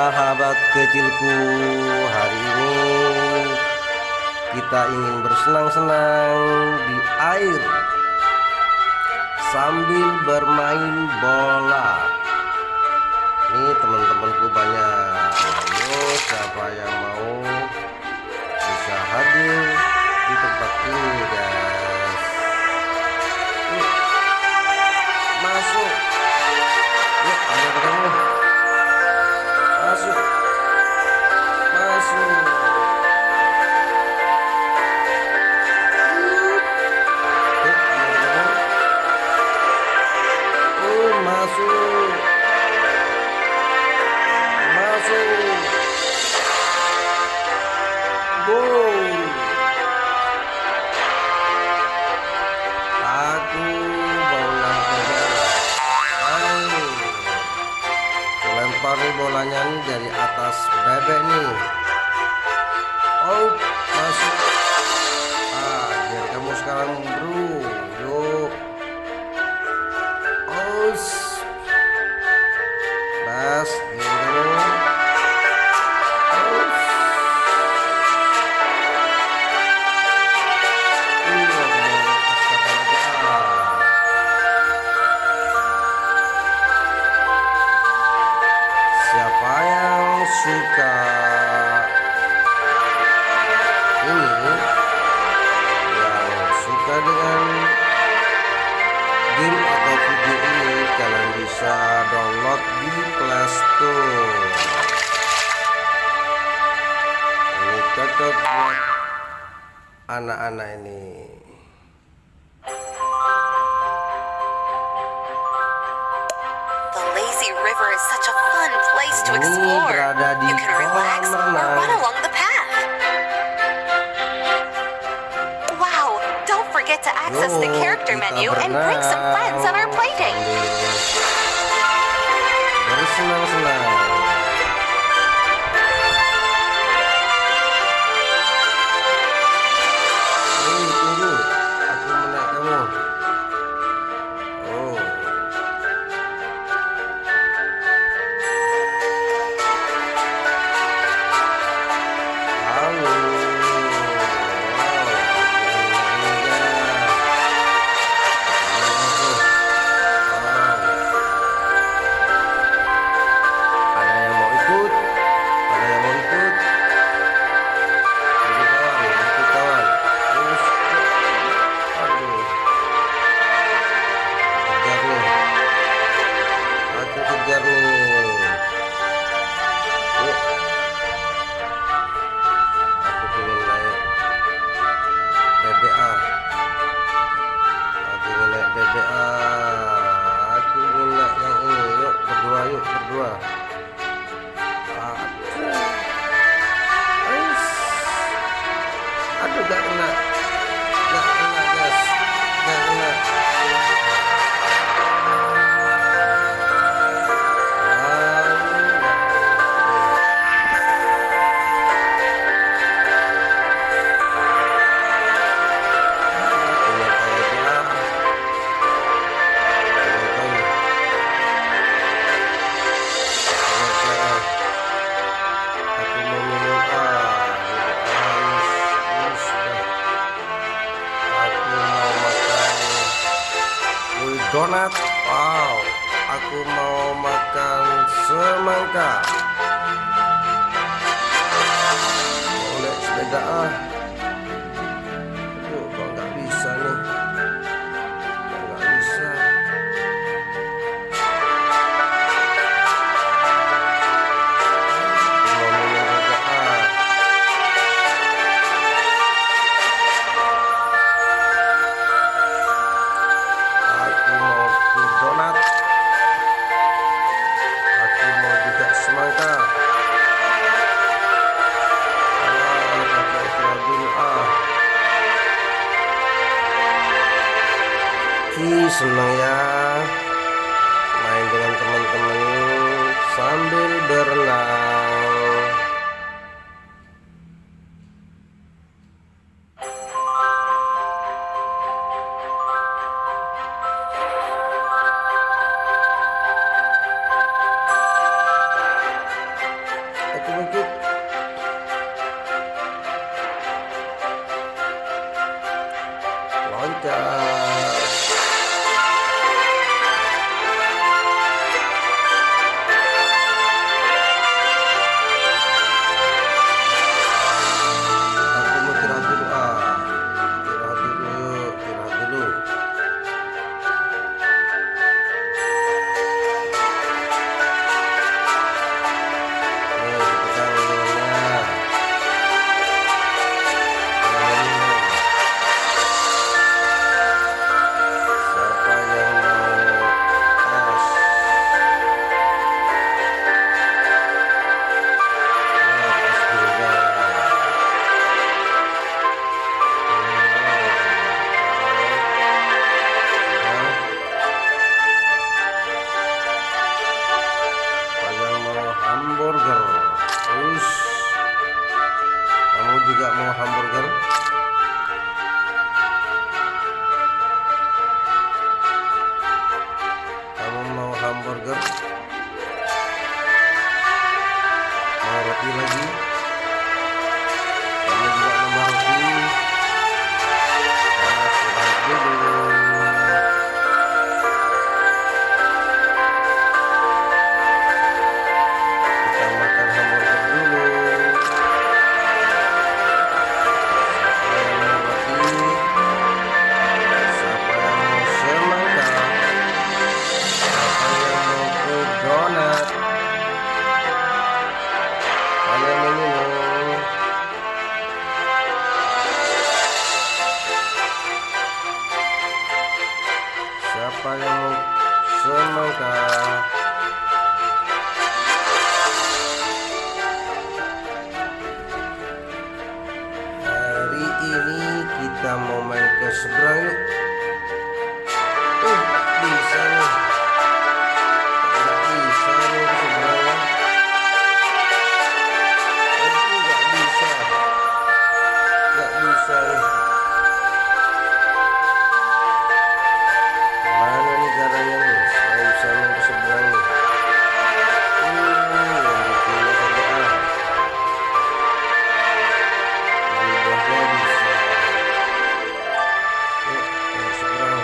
sahabat kecilku, hari ini kita ingin bersenang-senang di air sambil bermain bola. Ini teman-temanku banyak. Ayo, siapa yang mau bisa hadir di tempat ini, guys? Yuk, masuk. Yuk, ayo kamu. Masuk. Masuk. Yuk, ayo kamu. Masuk. Masuk. Gol. Aku bola negara. Lempar nih bolanya nih dari atas bebek nih. Oh, masuk. Biar kamu sekarang, bro. Yuk. Aus. Bas, biar kamu. Aus. Siapa yang suka ini, yang suka dengan game atau video ini, kalian bisa download di Play Store. Ini cocok buat anak-anak ini. The lazy river is such a fun place to Ini explore. berada di You can relax kolam or renang. run along the path. Wow, don't forget to access the Yuk, character kita menu and bring some friends on our play date. Bersenang-senang. Tunggu, aku menaik kamu. Oh. Halo. Ada yang mau ikut? Ada yang mau ikut? Ikut kawan, ikut kawan. Terus, aduh, kejar nih. Aku kejar nih. Yuk. Aku pengen naik BBA. Aku ingin naik BBA. Aku ingin naik yang ini. Yuk berdua, yuk berdua. Aduh, gak kena. Gak kena, guys. Gak kena. Aku mau minum aku mau makan donat. Wow, aku mau makan semangka. Mau naik sepeda Aduh, kok nggak bisa nih. Kok nggak bisa. Aku mau minum juga Aku mau donat. Aku mau juga semangka. Kakak istirahat dulu seneng ya main dengan teman-teman sambil berenang. loncat. Aku mau istirahat dulu, istirahat dulu, yuk istirahat dulu. Dipegang tangannya. Siapa yang mau es? Es juga. Siapa yang mau hamburger? Ush. Kamu juga mau hamburger? Kamu mau hamburger? Mau roti lagi? Kamu juga mau roti? Istirahat dulu. Kita makan hamburger dulu. Siapa yang mau roti? Siapa yang mau semangka? Siapa yang mau ke donat? Kalian mau minum? Siapa yang mau semangka? Hari ini kita mau main ke seberang yuk. Bisa nih. Nggak bisa nih ke seberang. Aduh, nggak bisa. Nggak bisa nih. Mana nih caranya nih? Saya bisa main ke seberang nih. Yang bikinnya saja Berubahnya bisa. Yuk, main ke seberang.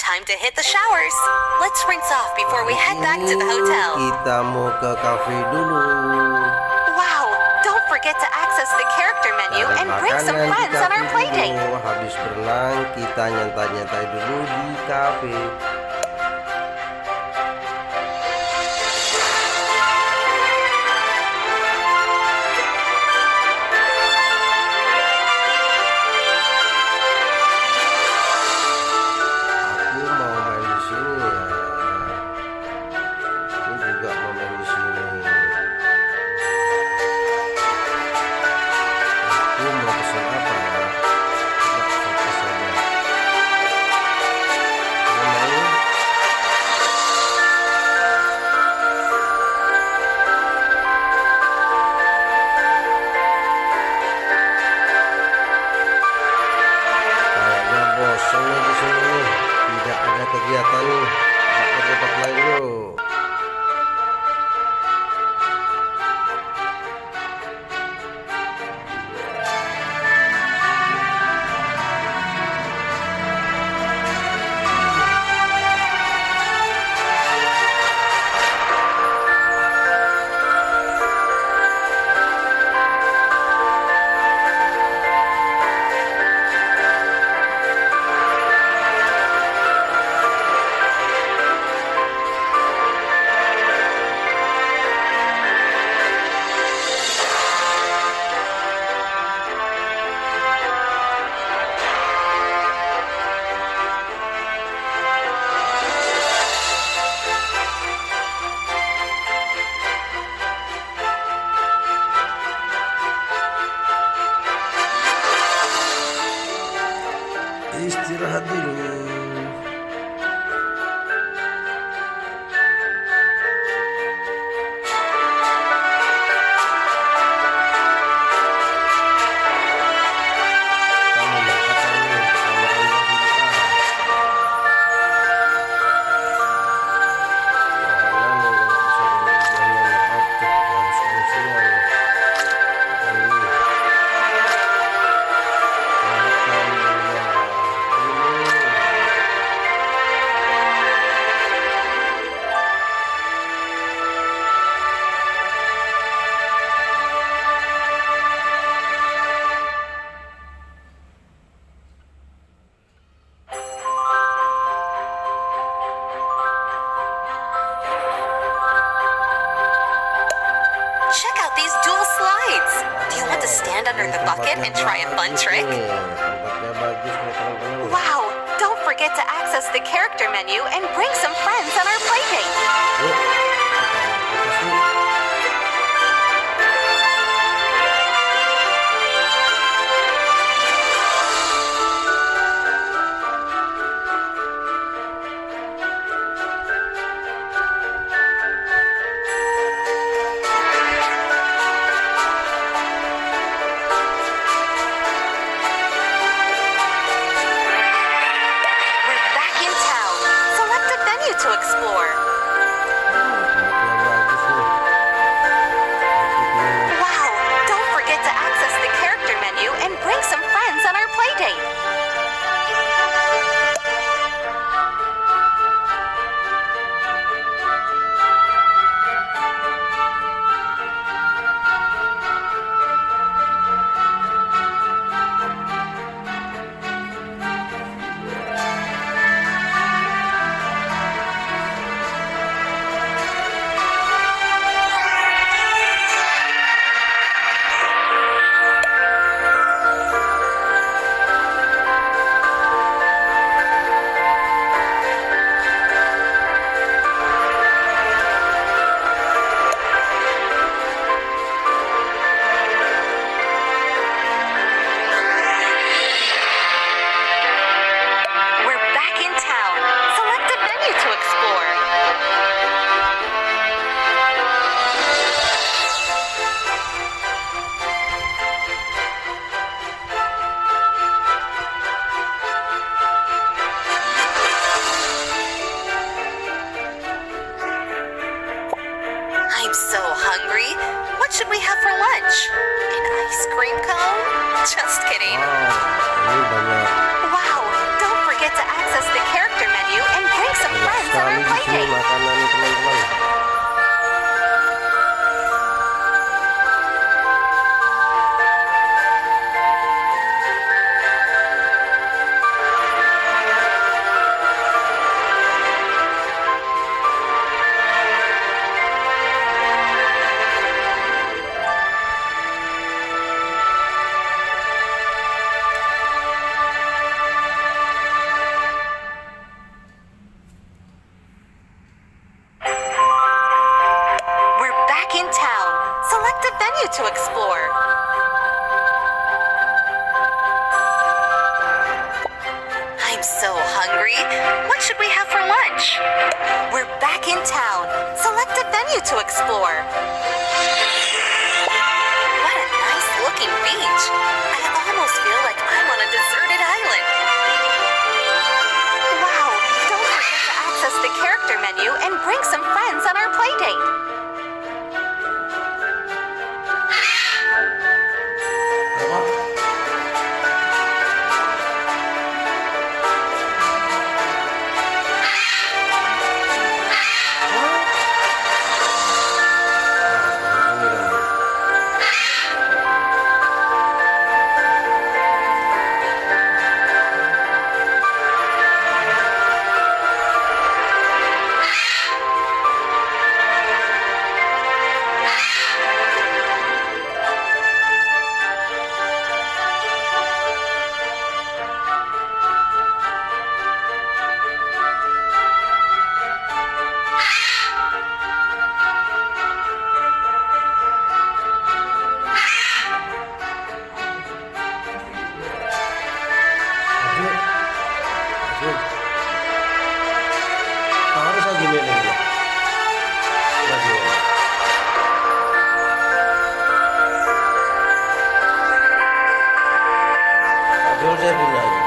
Time to hit the showers. Let's rinse off before we head back to the hotel. Kita mau ke kafe dulu. Wow, don't forget to access the character menu and bring some friends on our play date. Habis berenang, kita nyantai-nyantai dulu di kafe. Aku mau main di sini ya. Aku juga mau main di sini. Aku mau pesen apa ya? Coba saya pesan ya. Kamu mau? Kayaknya bosan nih di sini nih. Tidak ada kegiatan nih. Kita ke tempat lain yuk. Istirahat dulu. these dual slides. Do you want to stand under the bucket and try a fun trick? Tempatnya bagus nih teman-teman. Wow, don't forget to access the character menu and bring some friends on our playdate. Yuk, kita sih. We're back in town. Select a venue to explore. Tempatnya bagus nih. Wow, don't forget to access the character menu and bring some friends on our playdate. We're back in town. Select a venue to explore. I'm so hungry. What should we have for lunch? An ice cream cone? Just kidding. Ini banyak Wow, don't forget to access the character menu and bring some friends on sekali our di sini playdate. makanan nih teman-teman. We're back in town. Select a venue to explore. I'm so hungry. What should we have for lunch? We're back in town. Select a venue to explore. What a nice looking beach. I almost feel like I'm on a deserted island. Wow, don't forget to access the character menu and bring some friends on our playdate. Harus lagi nih dia. Lagi. Aduh, saya punya lagi.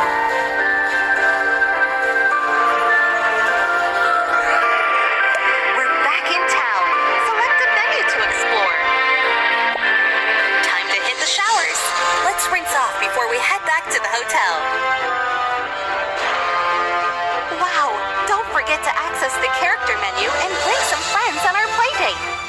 We're back in town. Select a venue to explore. Time to hit the showers. Let's rinse off before we head back to the hotel. Wow, don't forget to access the character menu and bring some friends on our playdate.